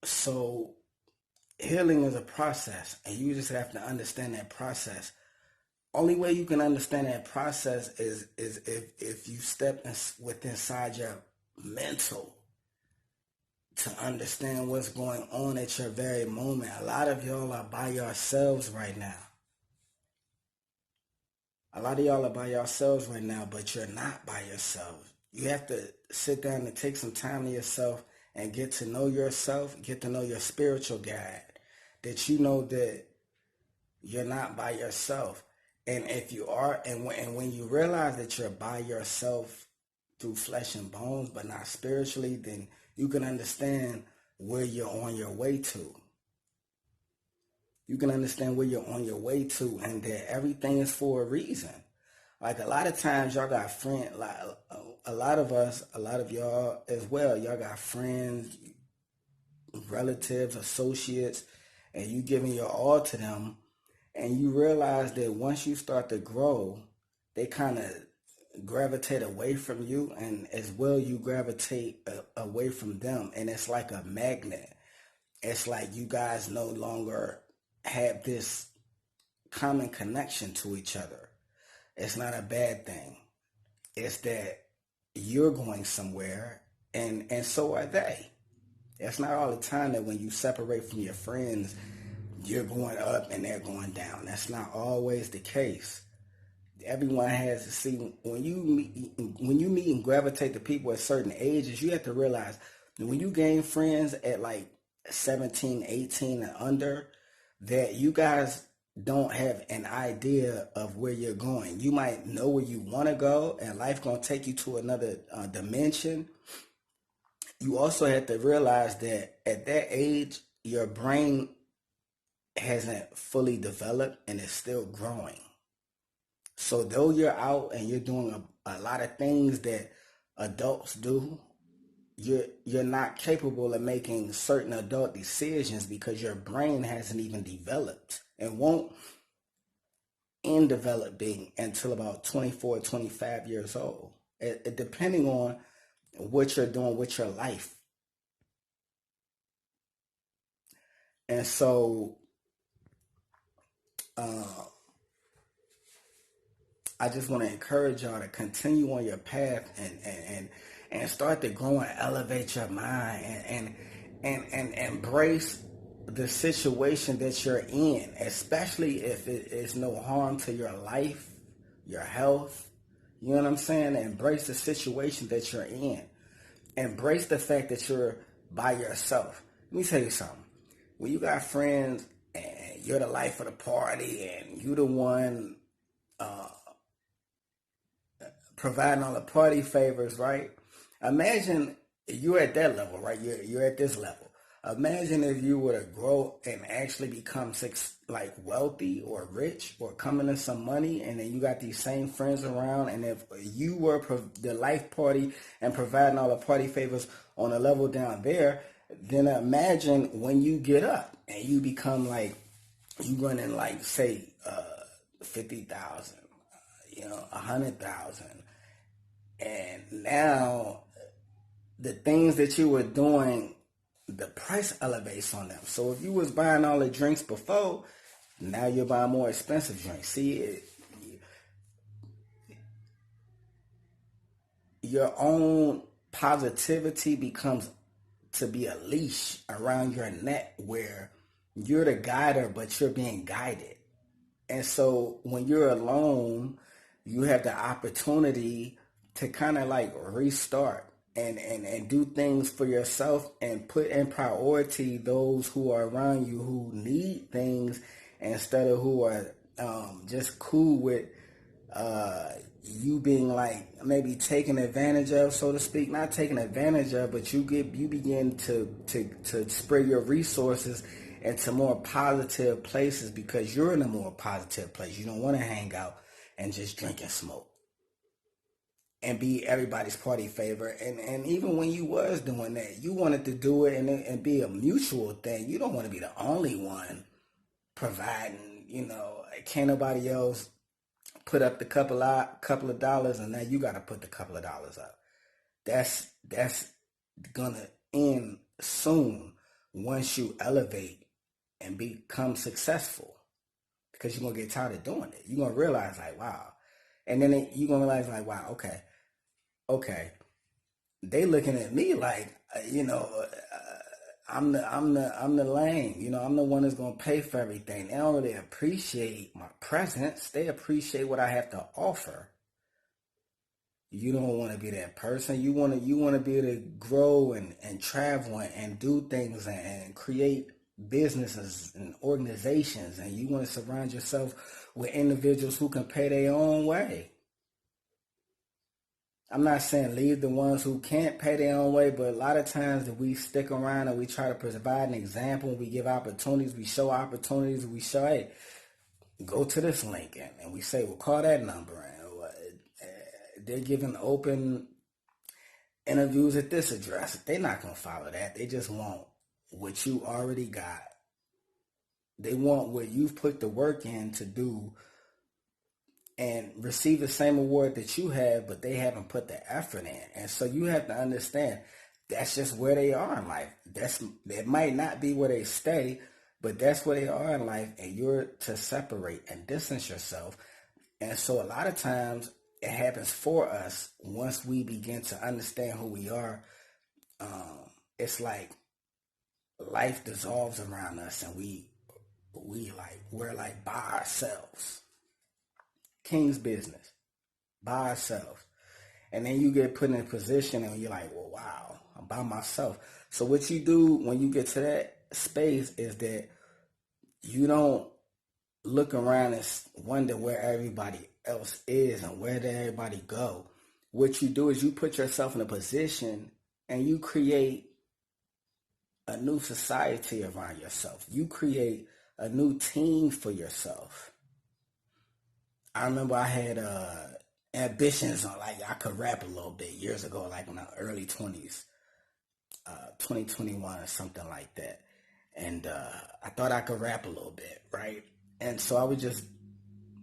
So healing is a process, and you just have to understand that process. Only way you can understand that process is if you step with inside your mental to understand what's going on at your very moment. A lot of y'all are by yourselves right now. A lot of y'all are by yourselves right now, but you're not by yourself. You have to sit down and take some time to yourself and get to know yourself, get to know your spiritual guide, that you know that you're not by yourself. And if you are, and when you realize that you're by yourself through flesh and bones, but not spiritually, then you can understand where you're on your way to. You can understand where you're on your way to, and that everything is for a reason. Like a lot of times y'all got friends, like a lot of us, a lot of y'all as well, y'all got friends, relatives, associates, and you giving your all to them, and you realize that once you start to grow, they kind of gravitate away from you, and as well you gravitate away from them, and it's like a magnet. It's like you guys no longer have this common connection to each other. It's not a bad thing. It's that you're going somewhere, and so are they. It's not all the time that when you separate from your friends, you're going up and they're going down. That's not always the case. Everyone has to see when you meet and gravitate to people at certain ages, you have to realize that when you gain friends at like 17, 18 and under, that you guys don't have an idea of where you're going. You might know where you want to go, and life gonna take you to another dimension. You also have to realize that at that age, your brain hasn't fully developed and is still growing. So though you're out and you're doing a lot of things that adults do, you're not capable of making certain adult decisions because your brain hasn't even developed and won't end developing until about 24, 25 years old, depending on what you're doing with your life. And so uh, I just want to encourage y'all to continue on your path and start to grow and elevate your mind and embrace the situation that you're in, especially if it is no harm to your life, your health. You know what I'm saying? Embrace the situation that you're in. Embrace the fact that you're by yourself. Let me tell you something. When you got friends and you're the life of the party and you the one providing all the party favors, right? Imagine you're at that level, right? You're at this level. Imagine if you were to grow and actually become like wealthy or rich or come into some money, and then you got these same friends around, and if you were the life party and providing all the party favors on a level down there, then imagine when you get up and you become like, you running like say 50,000, 100,000. And now the things that you were doing, the price elevates on them. So if you was buying all the drinks before, now you're buying more expensive drinks. See, your own positivity becomes to be a leash around your neck where you're the guider, but you're being guided. And so when you're alone, you have the opportunity to kind of like restart and do things for yourself and put in priority those who are around you who need things instead of who are just cool with you being like maybe taken advantage of, so to speak. Not taken advantage of, but you begin to spread your resources into more positive places because you're in a more positive place. You don't want to hang out and just drink and smoke and be everybody's party favorite. And even when you was doing that, you wanted to do it and be a mutual thing. You don't want to be the only one providing, can't nobody else put up the couple of dollars and now you got to put the couple of dollars up. That's gonna end soon once you elevate and become successful, because you're going to get tired of doing it. You're going to realize like, wow. And then you're going to realize like, wow, okay. They looking at me like, I'm the lame. I'm the one that's going to pay for everything. They don't really appreciate my presence. They appreciate what I have to offer. You don't want to be that person. You want to be able to grow and travel and do things and create businesses and organizations, and you want to surround yourself with individuals who can pay their own way. I'm not saying leave the ones who can't pay their own way, but a lot of times that we stick around and we try to provide an example, we give opportunities, we show opportunities, we show, hey, go to this link, and we say, well, call that number, and they're giving open interviews at this address. They're not going to follow that. They just want what you already got. They want what you've put the work in to do and receive the same award that you have, but they haven't put the effort in. And so you have to understand that's just where they are in life. It might not be where they stay, but that's where they are in life, and you're to separate and distance yourself. And so a lot of times it happens for us once we begin to understand who we are. It's like life dissolves around us, and we're like by ourselves. King's business, by ourselves. And then you get put in a position and you're like, well, wow, I'm by myself. So what you do when you get to that space is that you don't look around and wonder where everybody else is and where did everybody go. What you do is you put yourself in a position and you create a new society around yourself. You create a new team for yourself. I remember I had ambitions on, like, I could rap a little bit years ago, like in the early 20s, 2021 or something like that. And I thought I could rap a little bit, right? And so I was just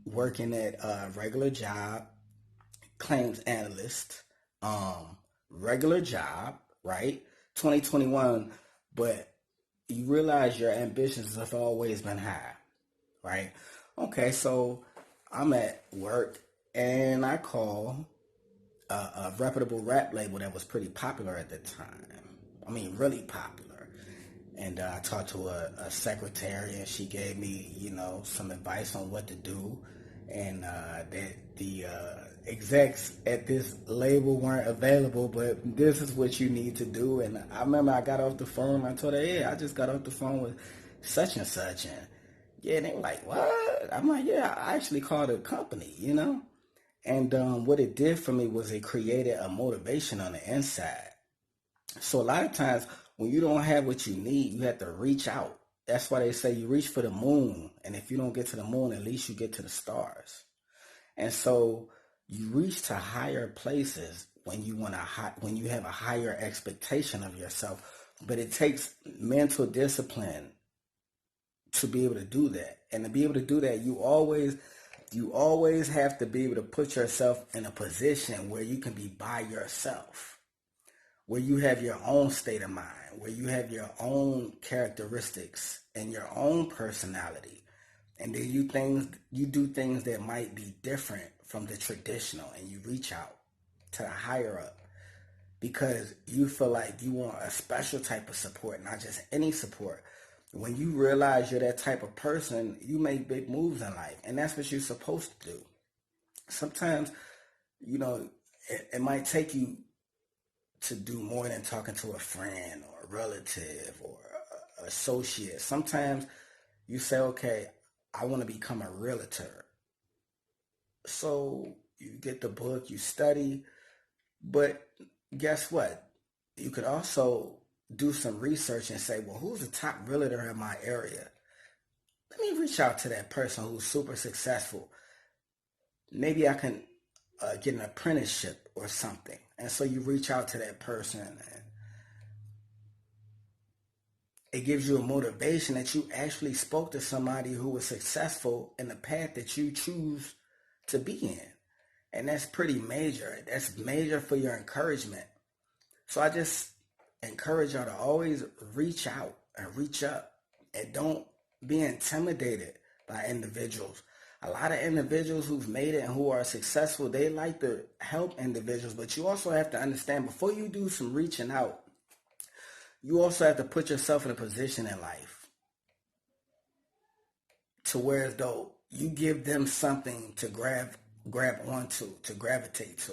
working at a regular job, claims analyst, regular job, right? 2021, but you realize your ambitions have always been high, right? Okay, so I'm at work and I call a reputable rap label that was pretty popular at the time. I mean, really popular. And I talked to a secretary, and she gave me, some advice on what to do. And that the execs at this label weren't available, but this is what you need to do. And I remember I got off the phone. I told her, yeah, I just got off the phone with such and such. And yeah, and they were like, what? I'm like, yeah, I actually called a company, And what it did for me was it created a motivation on the inside. So a lot of times when you don't have what you need, you have to reach out. That's why they say you reach for the moon. And if you don't get to the moon, at least you get to the stars. And so you reach to higher places when you when you have a higher expectation of yourself. But it takes mental discipline to be able to do that. And to be able to do that, you always have to be able to put yourself in a position where you can be by yourself, where you have your own state of mind, where you have your own characteristics and your own personality. And then you do things that might be different from the traditional, and you reach out to the higher up because you feel like you want a special type of support, not just any support. When you realize you're that type of person, you make big moves in life, and that's what you're supposed to do. Sometimes, it might take you to do more than talking to a friend or a relative or an associate. Sometimes you say, okay, I want to become a realtor. So you get the book, you study, but guess what? You could also do some research and say, well, who's the top realtor in my area? Let me reach out to that person who's super successful. Maybe I can get an apprenticeship or something. And so you reach out to that person, and it gives you a motivation that you actually spoke to somebody who was successful in the path that you choose to be in. And that's pretty major. That's major for your encouragement. So I just encourage y'all to always reach out and reach up. And don't be intimidated by individuals. A lot of individuals who've made it and who are successful, they like to help individuals, but you also have to understand, before you do some reaching out, you also have to put yourself in a position in life to where as though you give them something to grab onto, to gravitate to.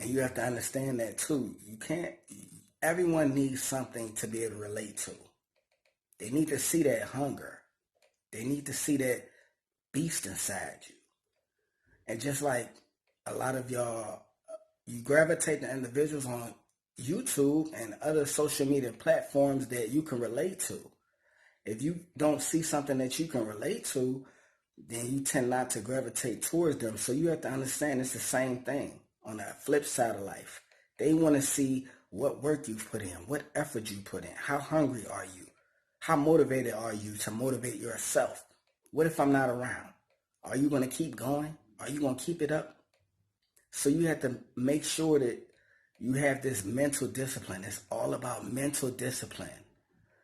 And you have to understand that too. Everyone needs something to be able to relate to. They need to see that hunger. They need to see that beast inside you. And just like a lot of y'all, you gravitate to individuals on YouTube and other social media platforms that you can relate to. If you don't see something that you can relate to, then you tend not to gravitate towards them. So you have to understand it's the same thing on the flip side of life. They want to see what work you put in, what effort you put in, how hungry are you, how motivated are you to motivate yourself. What if I'm not around? Are you going to keep going? Are you going to keep it up? So you have to make sure that you have this mental discipline. It's all about mental discipline.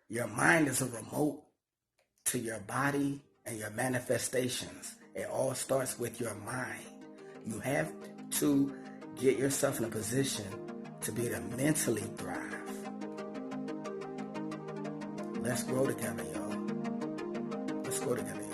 Your mind is a remote to your body and your manifestations. It all starts with your mind. You have to get yourself in a position to be able to mentally thrive. Let's grow together, y'all. Let's grow together.